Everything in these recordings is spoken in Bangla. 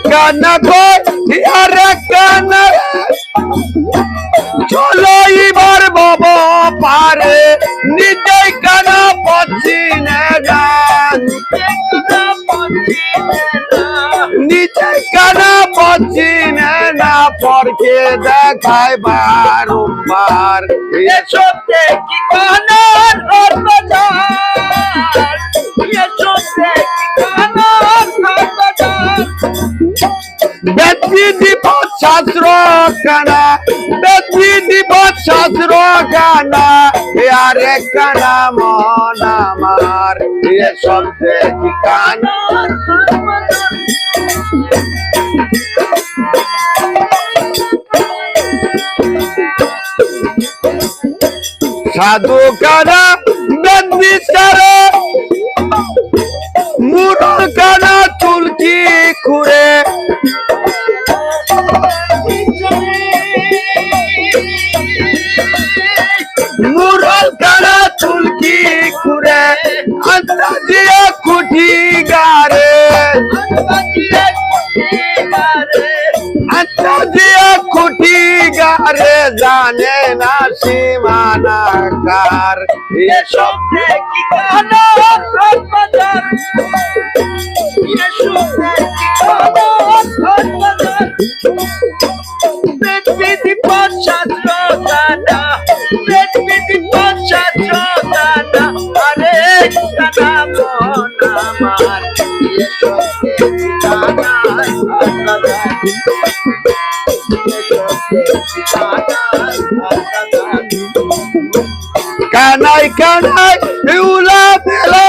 কানা কই আর কানা চলো এবার বাবা পারে নিজেই কানা পাচ্ছি না নিজেই কানা পাচ্ছি না পরকে দেখায় বারবার এসব দেখি কানার বাজার, এসব দেখি কানার বাজার। বেদি দিবস শাস্ত্র কানা বেদি দিবস শাস্ত্র কানা আরে কানা মন আমার এসব দেখি কানা সাধু কানা বেদি সারা মুরল কানা চুলকি খুঁড়ে মুরল কানা চুলকি খুঁড়ে আন্তাজিয়া খুঁটি গারে আন্তাজিয়া খুঁটি গারে জানে না সীমানা কার এসব দেখি কানার বাজার, এসব দেখি কানার বাজার। বেদবিধি পশ্চাৎ কানা, বেদবিধি পশ্চাৎ কানা, আরে কানা মন আমার এসব দেখি কানার বাজার, এসব দেখি কানার বাজার। কানাই কানাই উলা বেলা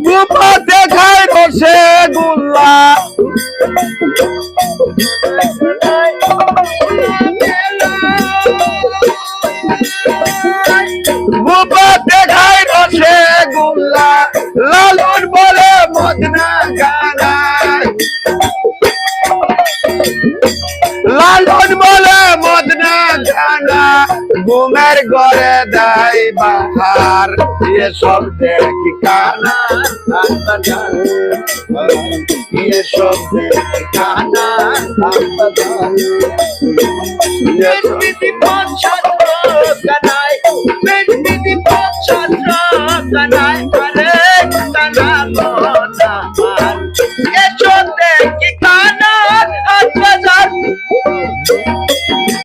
গোপা দেখায় রসে গুল্লা গোপা দেখায় রসে গুল্লা লালন বলে মদনা গানা লালন বলে মদনা গানা ঘুমের ঘরে দেয় বাহার এসব দেখি কানা এসব দেখি কানা বেদবিধি পশ্চাৎ